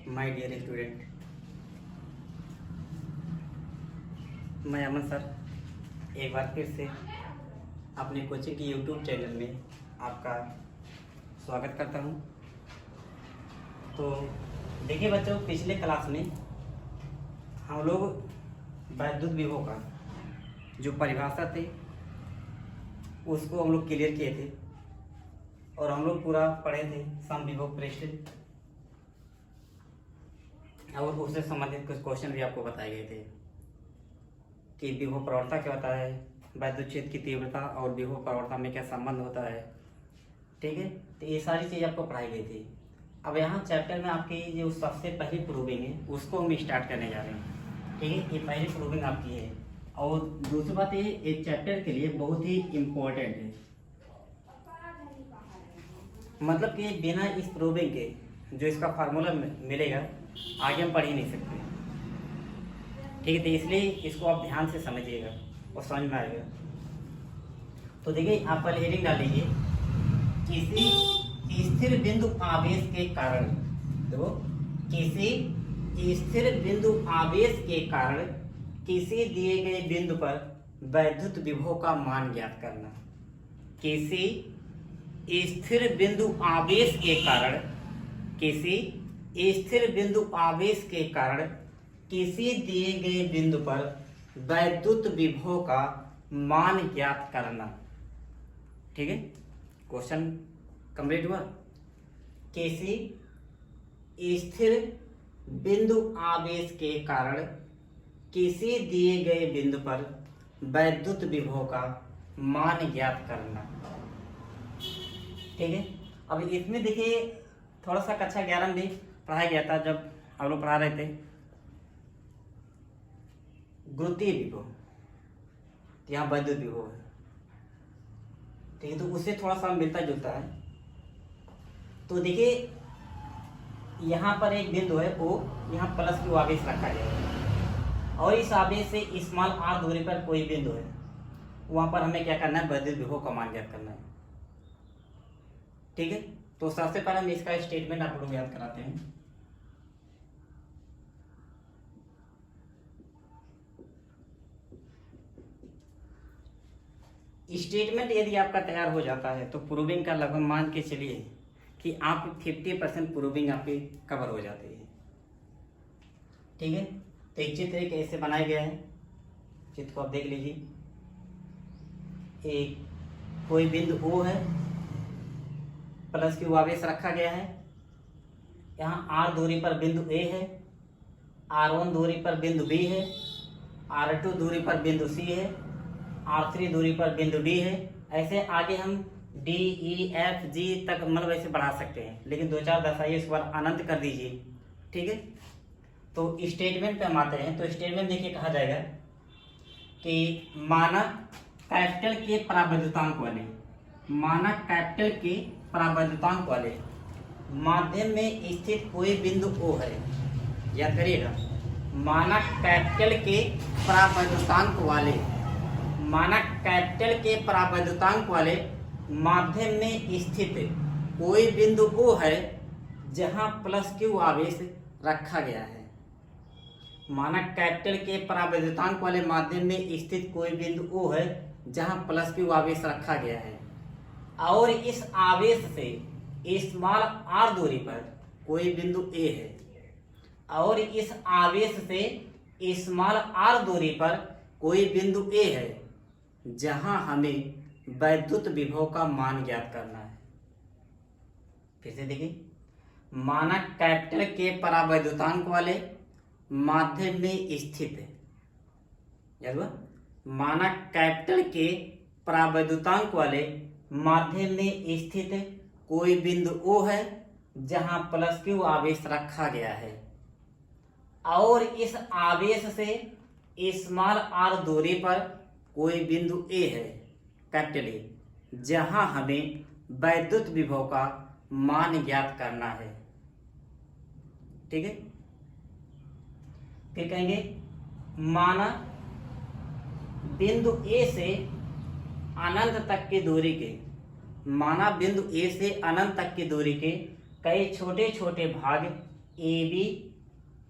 My dear student, मैं अमन sir एक बार फिर से अपने कोचिंग के यूट्यूब चैनल में आपका स्वागत करता हूं। तो देखिए बच्चों, पिछले क्लास में हम लोग वैद्युत विभव का जो परिभाषा थी उसको हम लोग क्लियर किए थे और हम लोग पूरा पढ़े थे सम विभव प्रेषित, और उससे संबंधित कुछ क्वेश्चन भी आपको बताए गए थे कि विभव प्रवणता क्या होता है, वैद्युत क्षेत्र की तीव्रता और विभव प्रवणता में क्या संबंध होता है। ठीक है, तो ये सारी चीज़ आपको पढ़ाई गई थी। अब यहाँ चैप्टर में आपकी जो सबसे पहली प्रूविंग है उसको हम स्टार्ट करने जा रहे हैं। ठीक है, ये पहली प्रूविंग आपकी है। और दूसरी बात, ये एक चैप्टर के लिए बहुत ही इम्पोर्टेंट है, मतलब कि बिना इस प्रूविंग के जो इसका फार्मूला मिलेगा आगे हम पढ़ ही नहीं सकते। ठीक है, तो इसलिए इसको आप ध्यान से समझिएगा और समझ में आएगा। तो देखिए, आप पहले हेडिंग डालेंगे, किसी स्थिर बिंदु आवेश के कारण, देखो किसी स्थिर बिंदु आवेश के कारण किसी दिए गए बिंदु पर वैद्युत विभव का मान ज्ञात करना। किसी स्थिर बिंदु आवेश के कारण, किसी स्थिर बिंदु आवेश के कारण किसी दिए गए बिंदु पर वैद्युत विभव का मान ज्ञात करना। ठीक है, क्वेश्चन कंप्लीट हुआ। किसी स्थिर बिंदु आवेश के कारण किसी दिए गए बिंदु पर वैद्युत विभव का मान ज्ञात करना। ठीक है, अब इसमें देखिए थोड़ा सा कक्षा 11 में पढ़ाया गया था, जब हम लोग पढ़ा रहे थे गुरुत्वीय विभव, यहाँ वैद्युत विभव है। ठीक है, तो उससे थोड़ा सा मिलता जुलता है। तो देखिए यहाँ पर एक बिंदु है O, यहाँ प्लस Q आवेश रखा गया है और इस आवेश से स्मॉल r दूरी पर कोई बिंदु है, वहां पर हमें क्या करना है, वैद्युत विभव का मान ज्ञात करना है। ठीक है, तो सबसे पहले हम इसका स्टेटमेंट आप लोग याद कराते हैं। स्टेटमेंट यदि आपका तैयार हो जाता है तो प्रूविंग का लगभग मान के चलिए कि आप 50% प्रूविंग आपकी कवर हो जाती है। ठीक है, तो एक चित्र एक ऐसे बनाया गया है, चित्र को आप देख लीजिए। एक कोई बिंदु O है, प्लस Q आवेश रखा गया है, यहाँ R दूरी पर बिंदु A है, R1 दूरी पर बिंदु B है, R2 दूरी पर बिंदु C है, R3 दूरी पर बिंदु D है। ऐसे आगे हम D, E, F, G तक मतलब ऐसे बढ़ा सकते हैं, लेकिन 2-4 दशाइए इस बार अनंत कर दीजिए। ठीक है, तो स्टेटमेंट पे हम आते हैं। तो स्टेटमेंट देखिए कहा जाएगा कि मानक कैपिटल के परावैद्युतांक वाले, मानक कैपिटल के परावैद्युतांक वाले माध्यम में स्थित कोई बिंदु O है, याद करिएगा, मानक कैपिटल के परावैद्युतांक वाले, मानक कैपिटल के परावैद्युतांक वाले माध्यम में स्थित कोई बिंदु O है जहां प्लस Q आवेश रखा गया है। मानक कैपिटल के परावैद्युतांक वाले माध्यम में स्थित कोई बिंदु O है जहां प्लस Q आवेश रखा गया है और इस आवेश से स्मॉल r दूरी पर कोई बिंदु A है, और इस आवेश से स्मॉल r दूरी पर कोई बिंदु A है जहां हमें वैद्युत विभव का मान ज्ञात करना है। फिर से देखिए, मानक कैपिटल के परावैद्युतांक वाले माध्यम में स्थित है, याद हुआ, मानक कैपिटल के परावैद्युतांक वाले माध्यम में स्थित कोई बिंदु O है जहां प्लस Q आवेश रखा गया है और इस आवेश से स्मॉल r दूरी पर कोई बिंदु A है, कैपिटल A, जहां हमें वैद्युत विभव का मान ज्ञात करना है। ठीक है, फिर कहेंगे माना बिंदु A से अनंत तक की दूरी के, माना बिंदु A से अनंत तक की दूरी के कई छोटे छोटे भाग A B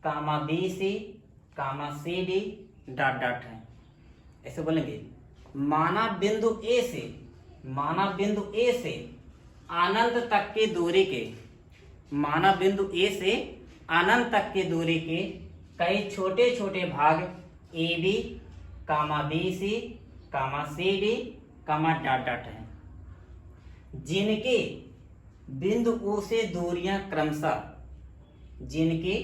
comma B C comma C D dot dot है। ऐसे बोलेंगे माना बिंदु ए से अनंत तक की दूरी के, माना बिंदु ए से अनंत तक की दूरी के कई छोटे छोटे भाग A B comma B C comma C D comma dot dot है, जिनके बिंदु ओ से दूरियां क्रमशः, जिनके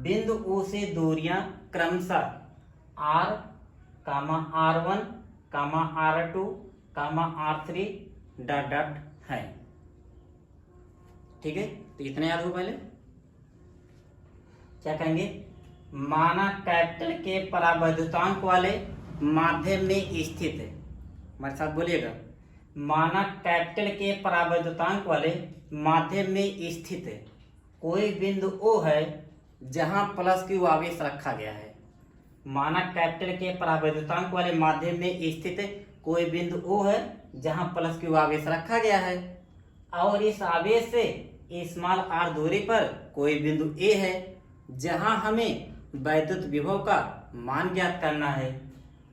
बिंदु ओ से दूरियां क्रमशः R comma R1 comma R2 comma R3 dot dot है। ठीक है, तो इतना याद हो। पहले क्या कहेंगे, माना कैपिटल के परावैद्युतांक वाले माध्यम में स्थित है। हमारे साथ बोलिएगा, माना कैपिटल के परावैद्युतांक वाले माध्यम में स्थित है कोई बिंदु O है जहां प्लस क्यू आवेश रखा गया है। माना कैपिटल के परावैद्युतांक वाले माध्यम में स्थित कोई बिंदु O है जहां प्लस क्यू आवेश रखा गया है, और इस आवेश से स्मॉल r दूरी पर कोई बिंदु A है जहां हमें वैद्युत विभव का मान ज्ञात करना है।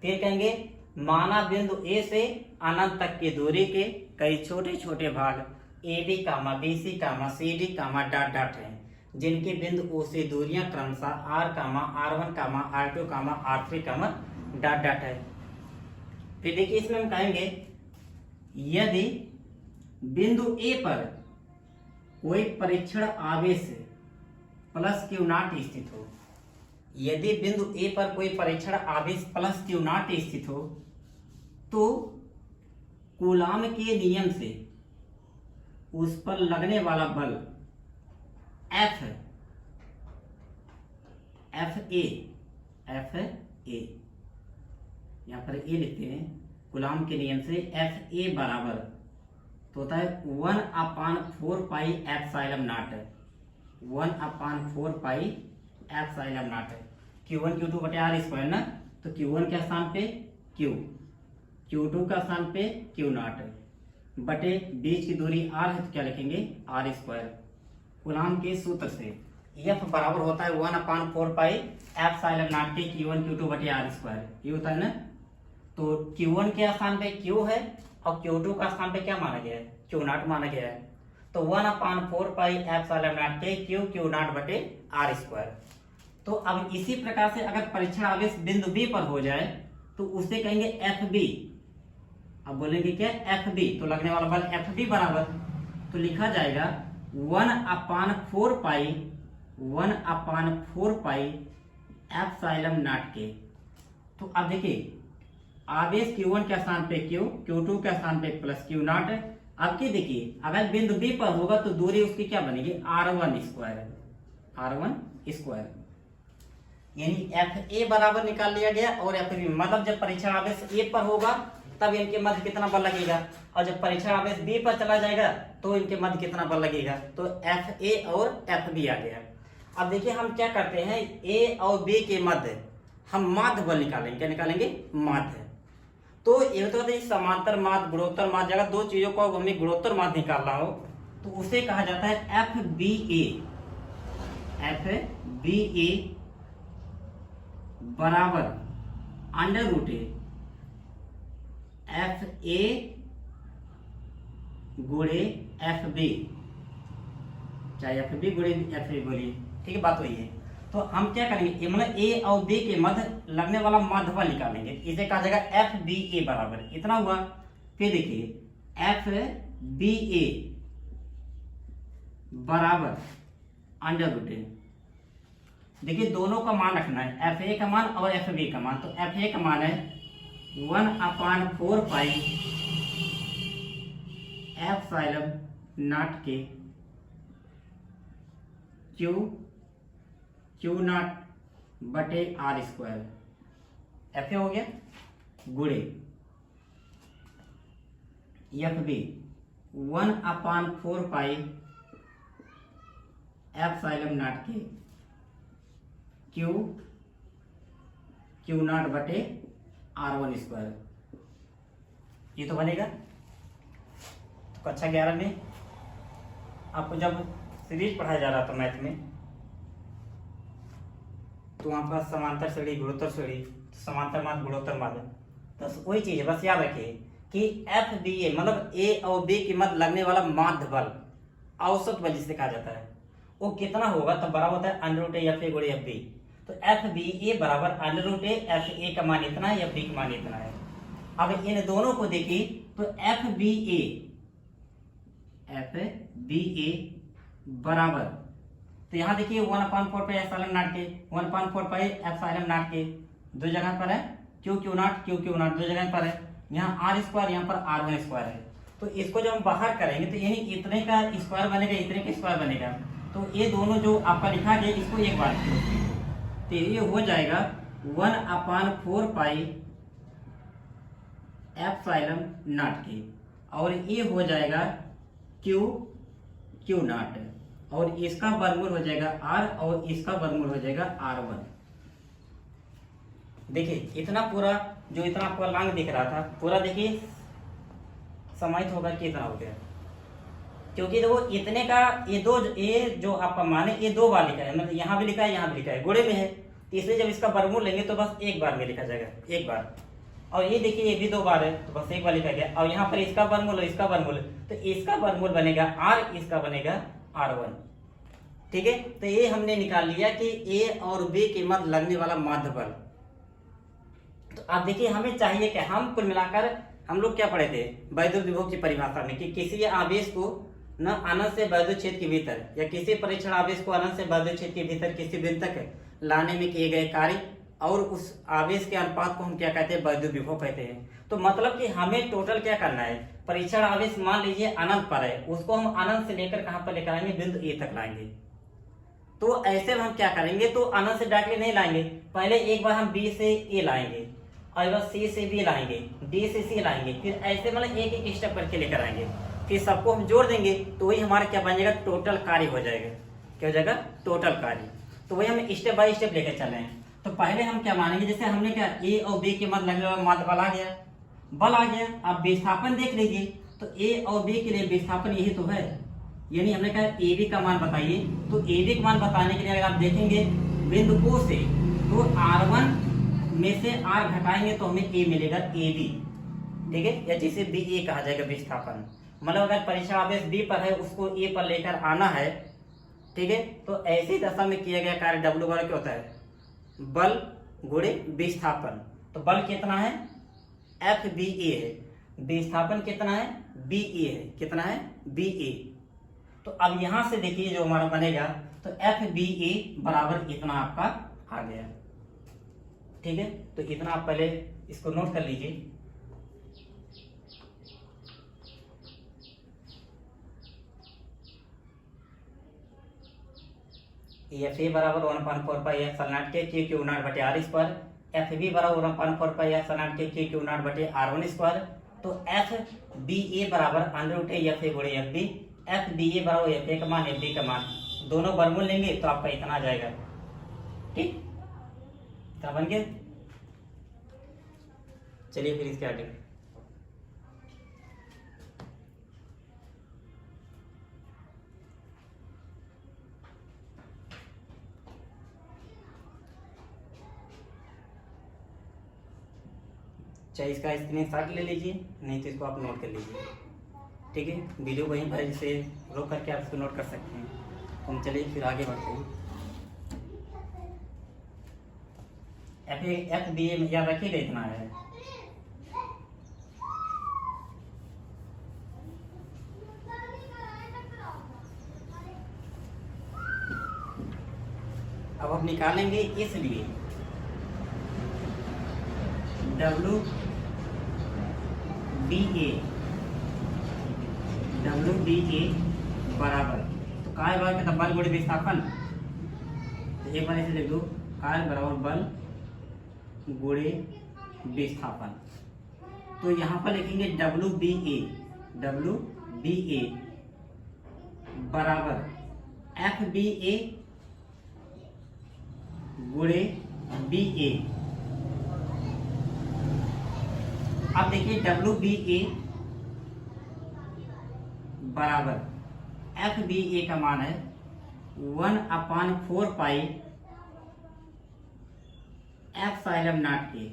फिर कहेंगे माना बिंदु A से अनंत तक की दूरी के कई छोटे छोटे भाग A B comma B C comma C D comma dot dot है, जिनके बिंदु O से दूरियां क्रमशः R comma R1 comma R2 comma R3 comma dot dot है। फिर देखिए इसमें हम कहेंगे यदि बिंदु A पर कोई परीक्षण आवेश प्लस क्यू नॉट स्थित हो, यदि बिंदु A पर कोई परीक्षण आवेश प्लस क्यू नॉट स्थित हो, तो कूलाम के नियम से उस पर लगने वाला बल F ए यहाँ पर ए लिखते हैं, कूलाम के नियम से F ए बराबर तो होता है 1/4 pi epsilon not, 1/4 pi epsilon not है। Q1 Q2 बटे R स्क्वायर ना, तो Q1 के स्थान पे Q, Q2 का स्थान पे Q नॉट बटे बीच की दूरी R है तो क्या लिखेंगे R स्क्वायर। कूलाम के सूत्र से F बराबर होता है 1/4 पाई एप्सिलॉन नॉट के Q1 Q2 बटे R स्क्वायर, ये होता है ना। तो Q1 के स्थान पे Q है और Q2 का स्थान पे क्या माना गया है, Q नॉट माना गया है। तो 1/4 पाई एप्सिलॉन नॉट के Q नॉट बटे R स्क्वायर। तो अब इसी प्रकार से अगर परीक्षण आवेश बिंदु B पर हो जाए तो उसे कहेंगे FB। अब बोलेंगे क्या FB, तो लगने वाला बल FB बराबर तो लिखा जाएगा 1/4 पाई एप्सिलॉन नॉट के। तो अब देखिए आवेश Q1 के स्थान पे Q, Q2 के स्थान पे प्लस Q नॉट। अब की देखिए अगर बिंदु B पर होगा तो दूरी उसकी क्या बनेगी R1 स्क्वायर, यानी FA बराबर निकाल लिया गया और FB, मतलब जब परीक्षण आवेश A पर होगा तब इनके मध्य कितना बल लगेगा, और जब परीक्षण आवेश B पर चला जाएगा तो इनके मध्य कितना बल लगेगा, तो FA और FB आ गया। अब देखिए हम क्या करते हैं, A और B के मध्य हम माध्य बल निकालेंगे। क्या निकालेंगे, माध्य। तो ये तो समांतर माध्य, गुणोत्तर माध्य, अगर दो चीजों को हमें गुणोत्तर माध्य निकालना हो तो उसे कहा जाता है FBA बराबर अंडर रूट FA गुणे FB, चाहे FB गुणे FA बोलिए, ठीक है, बात वही है। तो हम क्या करेंगे, मतलब A और B के मध्य लगने वाला माध्य बल निकालेंगे, इसे कहा जाएगा FBA बराबर इतना हुआ। फिर देखिए FBA बराबर अंडर रूट, देखिए दोनों का मान रखना है, FA का मान और FB का मान। तो FA का मान है 1/4 पाई एप्सिलॉन नॉट के Q नॉट बटे R स्क्वायर, FA हो गया, गुणे FB 1/4 पाई एप्सिलॉन नॉट के Q नॉट बटे R1 स्क्वायर, ये तो बनेगा। तो कक्षा 11 में आपको जब सीरीज पढ़ाया जा रहा था मैथ में, तो वहाँ पर समांतर श्रेणी गुणोत्तर श्रेणी, समांतर माध्य गुणोत्तर माध्य, तो वही चीज है। बस याद रखिए कि एफ बी ए मतलब ए और बी के मध्य लगने वाला माध्य बल, औसत बल जिसे कहा जाता है, वो कितना होगा, तो बराबर होता है under root A F A गुणे एफ बी। तो एफ बी ए बराबर under root A F A का मान इतना है, एफ बी का मान इतना है। अब इन दोनों को देखिए तो एफ बी ए बराबर, तो यहाँ देखिए 1/4 पाई एप्सिलॉन नॉट के, 1/4 पाई एप्सिलॉन नॉट के दो जगह पर है, क्यू क्यू नॉट दो जगह पर है, यहाँ आर स्क्वायर, यहाँ पर R1 स्क्वायर है। तो इसको जब हम बाहर करेंगे तो यही इतने का स्क्वायर बनेगा, इतने का स्क्वायर बनेगा। तो ये दोनों जो आपका लिखा गया इसको एक बार तो ये हो जाएगा 1/4 पाई एप्सिलॉन नॉट के, और ये हो जाएगा क्यू नॉट, और इसका वर्गमूल हो जाएगा R, और इसका वर्गमूल हो जाएगा R1। देखिए इतना पूरा जो इतना आपको लांग दिख रहा था पूरा देखिए समाहित होकर के इतना हो गया, क्योंकि देखो इतने का ये जो आपका मान है ये दो बार लिखा है, मतलब यहाँ भी लिखा है यहाँ भी लिखा है, गुणे में है, तो इसलिए जब इसका वर्गमूल लेंगे तो बस एक बार में लिखा जाएगा, एक बार। और ये देखिए ये भी दो बार है तो बस एक बार लिखा गया, और यहाँ पर इसका वर्गमूल इसका वर्गमूल, तो इसका वर्गमूल बनेगा R, इसका बनेगा R1। ठीक है, तो ये हमने निकाल लिया कि A और B के मध्य लगने वाला माध्य बल। तो आप देखिए हमें चाहिए कि हम कुल मिलाकर हम लोग क्या पढ़े थे वैद्युत विभव की परिभाषा में, कि किसी आवेश को न अनंत से वैद्युत क्षेत्र के भीतर, या किसी परीक्षण आवेश को अनंत से वैद्युत क्षेत्र के भीतर किसी बिंदु तक लाने में किए गए कार्य और उस आवेश के अनुपात को हम क्या कहते हैं, वैद्युत विभव कहते हैं। तो मतलब कि हमें टोटल क्या करना है, परीक्षण आवेश मान लीजिए अनंत पर है, उसको हम अनंत से लेकर कहां पर लेकर आएंगे, बिंदु ए तक लाएंगे। तो ऐसे में हम क्या करेंगे, तो अनंत से डायरेक्टली नहीं लाएंगे, पहले एक बार हम बी से ए लाएंगे, और बस सी से बी लाएंगे, डी से सी लाएंगे, फिर ऐसे मतलब एक एक स्टेप करके लेकर आएंगे, फिर सबको हम जोड़ देंगे तो वही हमारा क्या बन जाएगा, टोटल कार्य हो जाएगा। क्या हो जाएगा, टोटल कार्य। तो वही हम स्टेप बाय स्टेप लेकर चल रहे हैं। तो पहले हम क्या मानेंगे, जैसे हमने क्या ए और बी के मध्य लगने वाला माध्य बल आ गया, बल आ गया। अब विस्थापन देख लीजिए, तो ए और बी के लिए विस्थापन यही तो है, यानी हमने कहा ए बी का मान बताइए। तो ए बी का मान बताने के लिए अगर आप देखेंगे बिंदु O से, तो R1 में से R घटाएंगे तो हमें A मिलेगा ए बी। ठीक है, या जिसे बी ए कहा जाएगा विस्थापन। मतलब अगर परीक्षण आवेश बी पर है उसको ए पर लेकर आना है, ठीक है, तो ऐसी दशा में किया गया कार्य W बराबर क्या होता है, बल गुणे विस्थापन। तो बल कितना है, एफ बी ए है, विस्थापन कितना है, बी ए है, कितना है, बी ए। तो अब यहां से देखिए जो हमारा बनेगा, तो एफ बी ए बराबर इतना आपका आ गया। ठीक है, तो इतना आप पहले इसको नोट कर लीजिए। एफ ए बराबर 1/4 pi epsilon naught K Q naught बटे आर स्क्वायर, एफ बी बराबर 1/4 pi epsilon naught K Q naught बटे R1 स्क्वायर। तो एफ बी ए बराबर under root A F A गुणे F B, F B A बराबर F A का मान F B का मान, दोनों वर्गमूल लेंगे तो आपका इतना आ जाएगा। ठीक, इतना बन गया। चलिए फिर इसके आगे चाहे इसका स्क्रीनशॉट ले लीजिए, नहीं तो इसको आप नोट कर लीजिए। ठीक है, वीडियो वहीं पर जिसे रोक करके आप इसको नोट कर सकते हैं। हम चलिए फिर आगे बढ़ते हैं। एफ बी ए याद रखिएगा इतना है। अब हम निकालेंगे इसलिए W बी ए बराबर, तो कार्य बराबर मतलब बल गुणे विस्थापन। तो एक बार ऐसे लिख दो, कार्य बराबर बल गुणे विस्थापन। तो यहाँ पर लिखेंगे W बी ए बराबर एफ बी ए गुणे बी ए। अब देखिए W बी ए बराबर एफ बी ए का मान है 1/4 pi epsilon naught K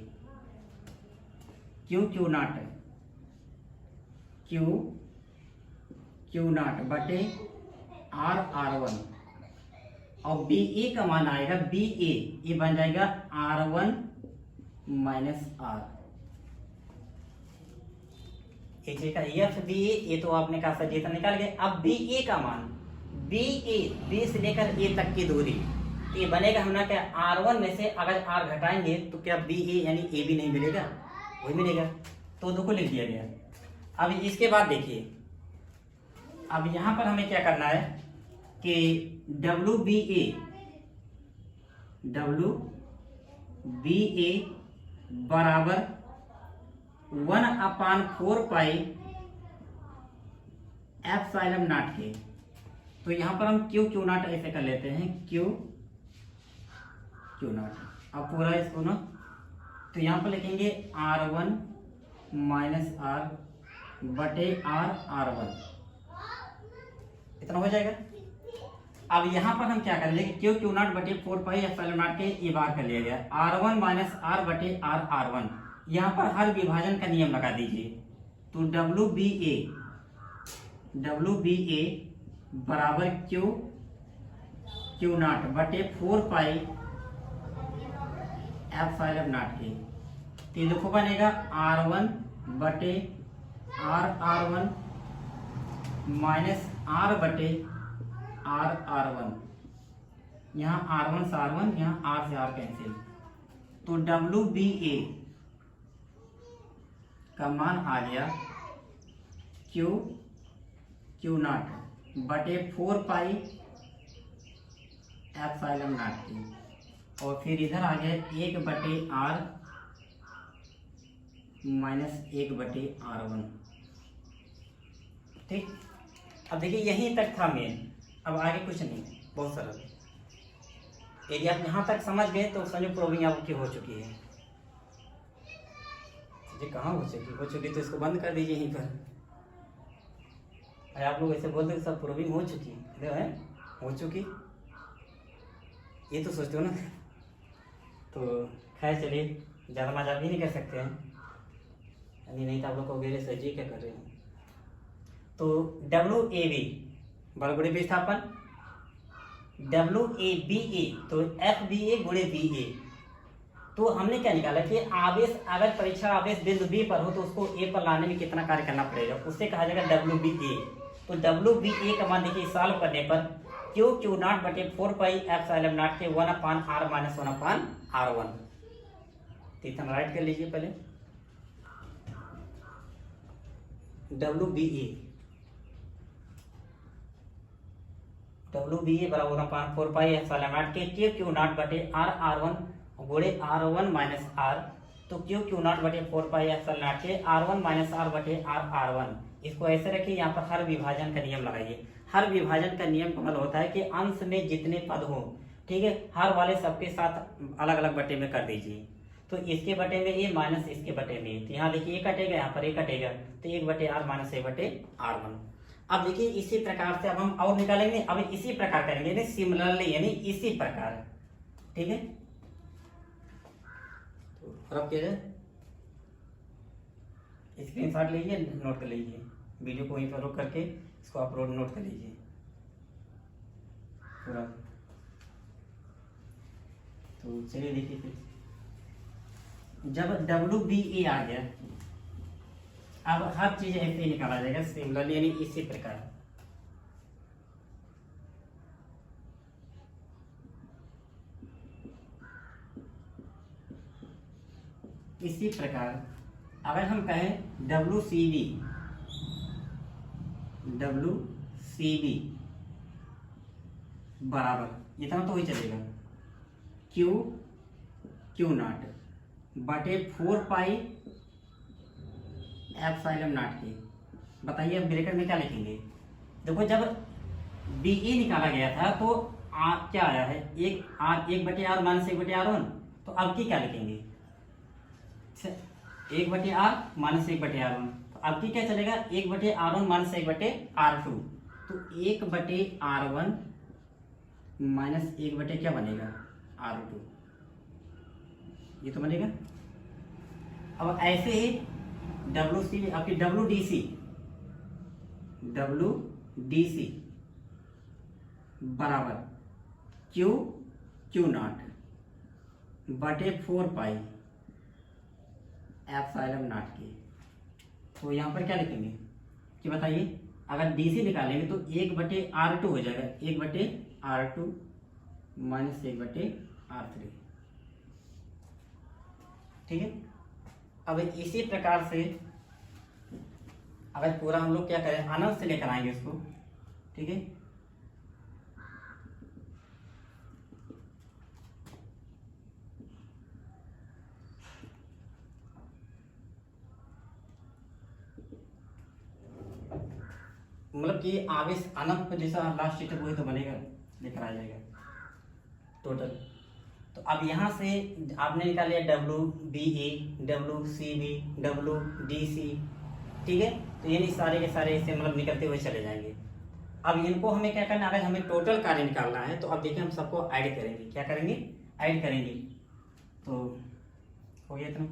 Q not Q naught बटे R1 और बी ए का मान आएगा बी ए, ये बन जाएगा R1 minus R. F B A, ये तो आपने कहा सर जितना निकाल गए। अब बी ए का मान, बी ए, बी से लेकर ए तक की दूरी, तो ये बनेगा हमने क्या R1 में से अगर R घटाएंगे तो क्या बी ए यानी ए भी नहीं मिलेगा, वही मिलेगा, तो दो को लिख दिया गया। अब इसके बाद देखिए, अब यहां पर हमें क्या करना है कि डब्ल्यू बी ए बराबर 1/4 पाई एप्सिलॉन नॉट के। तो यहां पर हम क्यू नॉट ऐसे कर लेते हैं, क्यू नॉट। अब पूरा इसको ना, तो यहां पर लिखेंगे R1 माइनस आर बटे R1, इतना हो जाएगा। अब यहां पर हम क्या करेंगे, क्यू नॉट बटे 4 पाई एप्सिलॉन नॉट के ये बार कर लिया गया, R1 माइनस आर बटे R1। यहां पर हर विभाजन का नियम लगा दीजिए। तो डब्ल्यू बी ए बराबर क्यू नॉट बटे 4 पाई एप्सिलॉन नॉट के। तो ये देखो बनेगा R1 बटे R1 माइनस आर बटे R1। यहाँ R1 से R1, यहाँ R से R कैंसिल, तो डब्ल्यू बी ए का मान आ गया क्यू नॉट बटे 4 पाई एप्सिलॉन नॉट की, और फिर इधर आ गया 1 बटे R माइनस 1 बटे R1। ठीक, अब देखिए यहीं तक था मेन, अब आगे कुछ नहीं, बहुत सरल। यदि आप यहाँ तक समझ गए तो समझो प्रूविंग आपकी हो चुकी है। जी कहाँ हो चुकी तो इसको बंद कर दीजिए यहीं पर। अरे आप लोग ऐसे बोलते सब प्रूविंग हो चुकी है, हो चुकी, ये तो सोचते हो ना। तो खैर चलिए, ज़्यादा मजाक भी नहीं कर सकते हैं, नहीं तो आप लोग को गेरे सर जी क्या कर रहे हैं। तो डब्ल्यू ए बी बड़े विस्थापन, डब्ल्यू ए बी ए, तो एफ बी ए गुणे बी ए। तो हमने क्या निकाला कि आवेश, अगर परीक्षा आवेश बिंदु बी पर हो तो उसको ए पर लाने में कितना कार्य करना पड़ेगा, उससे कहा जाएगा डब्ल्यू बी ए। तो डब्ल्यू बी ए का मान देखिए सॉल्व करने पर क्यू नॉट बटे 4 पाई एप्सिलॉन नॉट के 1/r माइनस 1/r1। तो इतना राइट कर लीजिए पहले, डब्ल्यू बी ए बराबर 1/4 pi epsilon naught K Q naught बटे R1 गुणे R1 माइनस R। तो क्यू नॉट बटे 4 पाई एप्सिलॉन नॉट के R1 माइनस R बटे R1। इसको ऐसे रखिए, यहाँ पर हर विभाजन का नियम लगाइए। हर विभाजन का नियम का मतलब होता है कि अंश में जितने पद हो, ठीक है, हर वाले सबके साथ अलग अलग बटे में कर दीजिए। तो इसके बटे में ए माइनस इसके बटे में ए, तो यहाँ देखिए ए कटेगा, यहाँ पर ए कटेगा, तो 1 बटे R माइनस 1 बटे R1। अब देखिए इसी प्रकार से अब हम और निकालेंगे, अब इसी प्रकार करेंगे, यानी सिमिलरली, यानी इसी प्रकार, ठीक है। तो अब क्या है, स्क्रीनशॉट लीजिए, नोट कर लीजिए, वीडियो को वहीं पर रोक करके इसको अपलोड नोट कर लीजिए पूरा। तो चलिए देखिए, फिर जब डब्ल्यू बी ए आ गया, अब हर चीज ऐसे ही निकाला जाएगा सिमिलरली, यानी इसी प्रकार। इसी प्रकार अगर हम कहें डब्ल्यू सी बी बराबर इतना तो ही चलेगा क्यू नॉट बटे 4 पाई एप्सिलॉन नॉट की। बताइए अब ब्रैकेट में क्या लिखेंगे। देखो जब बी ए निकाला गया था तो क्या आया है, 1 बटे R माइनस 1 बटे R1। तो अब की क्या लिखेंगे, 1 बटे R माइनस 1 बटे R1। तो अब की क्या चलेगा, 1 बटे R1 माइनस 1 बटे R2। तो 1 बटे R1 माइनस 1 बटे क्या बनेगा, R2। ये तो बनेगा। अब ऐसे ही डब्ल्यू सी आपकी डब्ल्यू डी सी बराबर क्यू नॉट बटे 4 पाई एप्सिलॉन नॉट के। तो यहाँ पर क्या लिखेंगे कि बताइए, अगर डी सी निकालेंगे तो 1/R2 हो जाएगा, 1/R2 माइनस 1/R3। ठीक है। अब इसी प्रकार से अगर पूरा हम लोग क्या करें, अनंत से लेकर आएंगे इसको। ठीक है। मतलब कि आवेश अनंत पर जैसा लास्ट स्टेप वही तो बनेगा, लेकर आ जाएगा टोटल। तो अब यहाँ से आपने निकाल लिया WBE, WCB, WDC। ठीक है। तो ये सारे के सारे इससे मतलब निकलते हुए चले जाएंगे। अब इनको हमें क्या करना है, अगर हमें टोटल कार्य निकालना है तो अब देखिए हम सबको ऐड करेंगे। क्या करेंगे? ऐड करेंगे। तो हो गया इतना।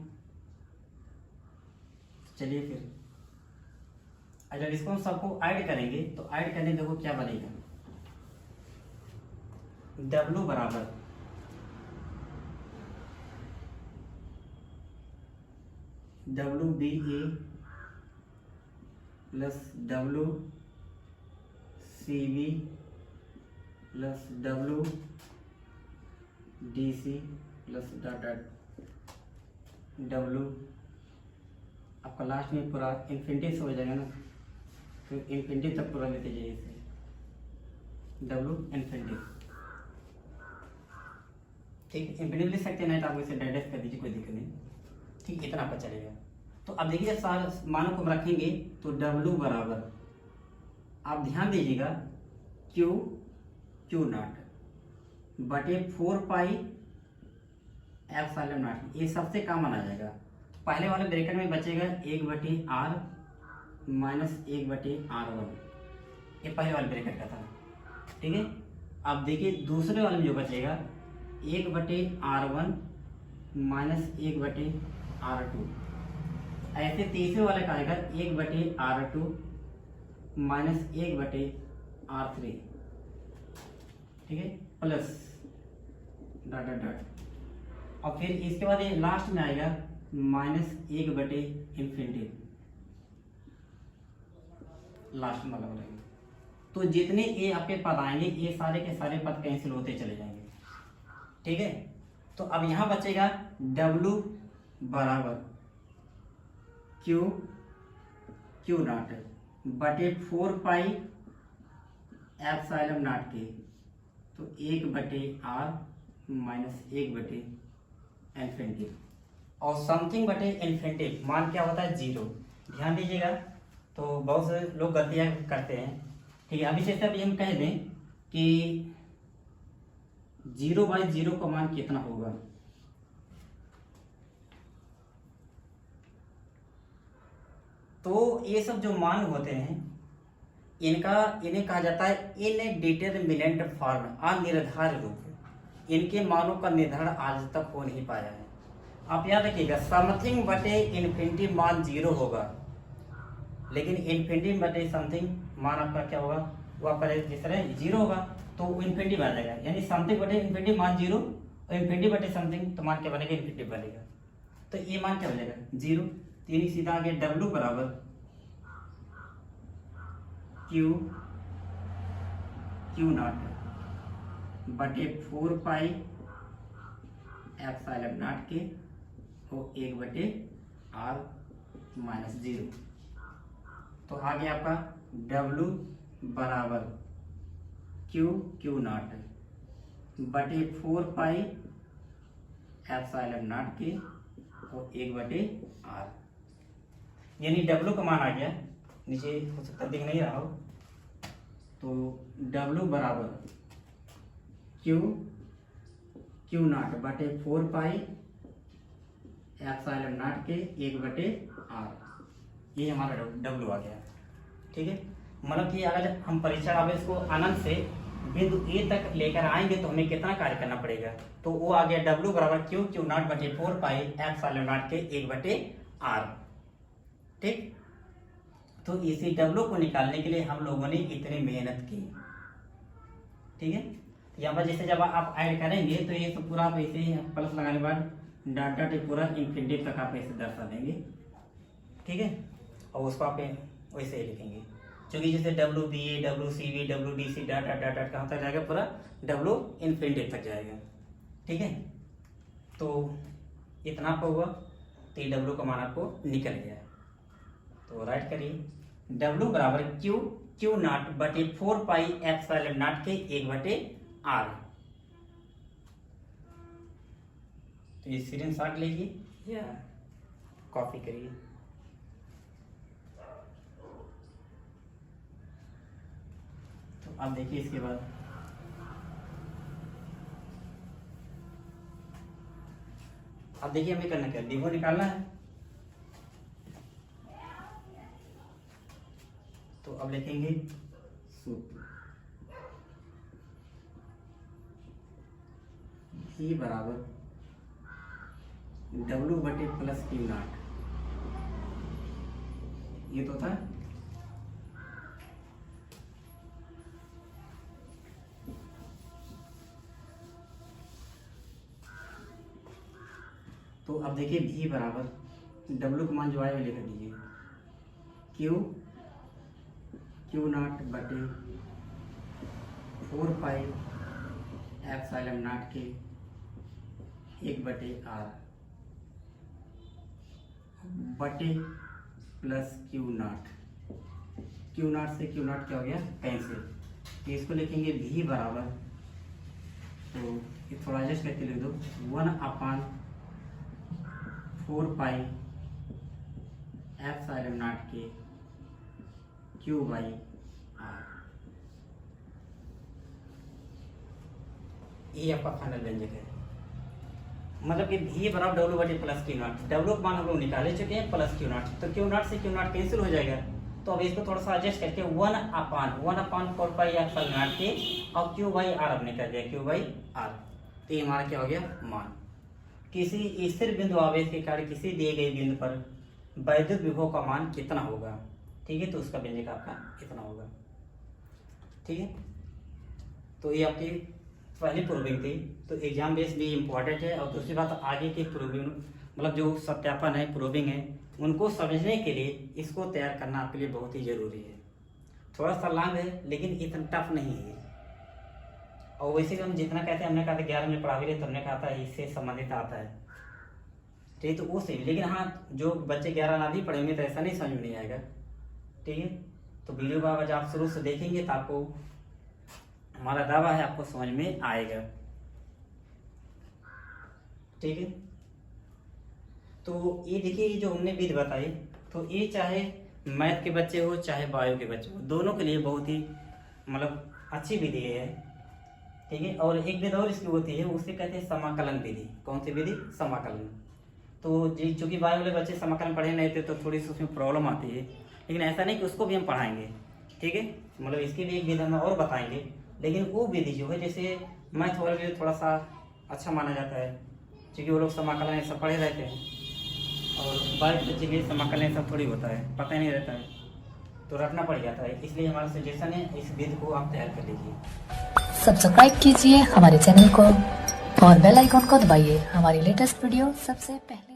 चलिए फिर अगर इसको हम सबको ऐड करेंगे तो ऐड करने देखो क्या बनेगा। W बराबर WBA plus WCB plus WDC plus dot W। आपका लास्ट में पूरा इन्फिनिटी से हो जाएगा ना, तो इन्फिनिटी तक पूरा लेते जाइए इसे, W इन्फिनिटी। ठीक, इन्फिनिटी लिख सकते हैं, नहीं तो आप इसे डायरेक्ट कर दीजिए, कोई दिक्कत नहीं। ठीक, इतना आपका चलेगा। तो अब देखिए सारे मानों को हम रखेंगे तो W बराबर, आप ध्यान दीजिएगा, क्यू नॉट बटे 4 पाई एप्सिलॉन नॉट। ये सबसे कॉमन आ जाएगा। पहले वाले ब्रैकेट में बचेगा 1/R माइनस 1/R1। ये पहले वाले ब्रैकेट का था। ठीक है। अब देखिए दूसरे वाले में जो बचेगा 1/R1 माइनस 1/R2। ऐसे तीसरे वाले का आएगा 1/R2 माइनस 1/R3। ठीक है, प्लस डॉट डॉट डॉट। और फिर इसके बाद ये लास्ट में आएगा माइनस 1/इन्फिनिटी, लास्ट में वाला। तो जितने ये आपके पद आएंगे ये सारे के सारे पद कैंसिल होते चले जाएंगे। ठीक है। तो अब यहां बचेगा W बराबर क्यू नॉट बटे 4 पाई एप्सिलॉन नॉट के। तो 1/R माइनस 1/इन्फिनिटी और समथिंग बटे इन्फिनिटी मान क्या होता है, 0। ध्यान दीजिएगा। तो बहुत से लोग गलतियां करते हैं। ठीक है। अभी जैसे अभी हम कह दें कि 0/0 का मान कितना होगा, तो ये सब जो मान होते हैं इन्हें कहा जाता है इनडिटरमिनेंट फॉर्म, अनिर्धारित रूप। इनके मानों का निर्धारण आज तक हो नहीं पाया है। आप याद रखिएगा, समथिंग बटे इन्फिनिटी मान 0 होगा, लेकिन इन्फिनिटी बटे समथिंग मान आपका क्या होगा, वो आपका जिस तरह 0 होगा तो इन्फिनिटी बन जाएगा। यानी समथिंग बटे इन्फिनिटी मान 0 और इन्फिनिटी बटे समथिंग तो मान क्या बनेगा, इन्फिनिटी बनेगा। तो ये मान क्या बनेगा, 0। तीन सीधा आ गया W बराबर क्यू नॉट बटे 4 पाई एप्सिलॉन नॉट के और 1/R माइनस 0। तो आ गया आपका W बराबर क्यू नॉट बटे 4 पाई एप्सिलॉन नॉट के और 1/R। यानी W का मान आ गया, नीचे हो सकता दिख नहीं रहा हो। तो W बराबर क्यू नॉट बटे 4 पाई एप्सिलॉन नॉट के 1/R। ये हमारा W आ गया। ठीक है। मतलब कि अगर हम परीक्षण आवेश को अनंत से बिंदु ए तक लेकर आएंगे तो हमें कितना कार्य करना पड़ेगा, तो वो आ गया डब्ल्यू बराबर क्यू क्यू नॉट बटे 4 पाई एप्सिलॉन नॉट के 1 बटे आर। ठीक, तो इसी डब्ल्यू को निकालने के लिए हम लोगों ने इतनी मेहनत की। ठीक है, यहाँ पर जैसे जब आप ऐड करेंगे तो ये सब पूरा आप ऐसे प्लस लगाने के बाद डॉट डॉट पूरा इन्फिनिटी तक आप ऐसे दर्शा देंगे। ठीक है, और उसको आप वैसे ही लिखेंगे, क्योंकि जैसे W B A W C B W D C dot dot dot कहाँ तक जाएगा, पूरा डब्ल्यू इन्फिनिटी तक जाएगा। ठीक है, तो इतना आपको हुआ, तो ये डब्ल्यू का मान आपको निकल गया। तो राइट करिए, डब्ल्यू बराबर क्यू क्यू नॉट बटे 4 पाई एप्सिलॉन नॉट के 1 बटे आर। तो ये स्क्रीनशॉट लीजिए या कॉपी करिए। तो अब देखिए इसके बाद अब देखिए हमें करना क्या है, डी निकालना है। तो अब लिखेंगे सूत्र V बराबर डब्ल्यू बटे प्लस क्यू नॉट, ये तो था। तो अब देखिए V बराबर डब्ल्यू का मान जो आए वो लिख दीजिए, क्यू नॉट बटे 4 पाई एप्सिलॉन नॉट के 1 बटे आर बटे प्लस क्यू नॉट से क्यू नॉट क्या हो गया, कैंसिल। तो इसको लिखेंगे V बराबर, तो ये थोड़ा एडजस्ट करके लिख दो, 1/4 pi epsilon naught K Q by are. ये आपका फाइनल व्यंजक है, मतलब कि V बराबर डब्ल्यू बटे प्लस क्यू नॉट। डब्ल्यू का मान हम लोग निकाले चुके हैं, प्लस क्यू नॉट, तो क्यू नॉट से क्यू नॉट कैंसिल हो जाएगा। तो अब इसको थोड़ा सा एडजस्ट करके 1/4 पाई एप्सिलॉन नॉट के और क्यू बाई आर हमने कर दिया, क्यू बाई आर। तो ये हमारा क्या हो गया, मान। किसी स्थिर बिंदु आवेश के कारण किसी दिए गए बिंदु पर वैद्युत विभव का मान कितना होगा। ठीक है, तो उसका व्यंजक आपका कितना होगा। ठीक है, तो ये आपकी पहली प्रूविंग थी। तो एग्जाम बेस भी इम्पोर्टेंट है, और दूसरी बात आगे की प्रूविंग मतलब जो सत्यापन है, प्रूविंग है, उनको समझने के लिए इसको तैयार करना आपके लिए बहुत ही जरूरी है। थोड़ा सा लॉन्ग है लेकिन इतना टफ नहीं है। और वैसे हम जितना कहते हैं, हमने कहा था 11 में पढ़ा भी रहे, तो हमने कहा था इससे संबंधित आता है। ठीक, तो वो सही, लेकिन हाँ जो बच्चे 11 ना भी पढ़ेंगे तो ऐसा नहीं समझ में नहीं आएगा। ठीक है, तो वीडियो को अगर आप शुरू से देखेंगे तो आपको, हमारा दावा है, आपको समझ में आएगा। ठीक है, तो ये देखिए, ये जो हमने विधि बताई, तो ये चाहे मैथ के बच्चे हो चाहे बायो के बच्चे हो, दोनों के लिए बहुत ही मतलब अच्छी विधि है। ठीक है, और एक विधि और इसकी होती है, उसे कहते हैं समाकलन विधि। कौन सी विधि, समाकलन। तो जी चूंकि बायो वाले बच्चे समाकलन पढ़े नहीं थे तो थोड़ी सी उसमें प्रॉब्लम आती है, लेकिन ऐसा नहीं कि उसको भी हम पढ़ाएंगे। ठीक है, मतलब इसके लिए एक विधि हम और बताएंगे, लेकिन वो विधि जो है जैसे मैथ वाले के लिए थोड़ा सा अच्छा माना जाता है, क्योंकि वो लोग समाकलन ऐसा पढ़े रहते हैं, और बायो के बच्चे के लिए समाकलन ऐसा थोड़ी होता है, पता ही नहीं रहता है, तो रखना पड़ जाता है। इसलिए हमारा सजेशन है, इस विधि को आप तैयार कर लीजिए। सब्सक्राइब कीजिए हमारे चैनल को और बेल आइकॉन को दबाइए हमारी लेटेस्ट वीडियो सबसे पहले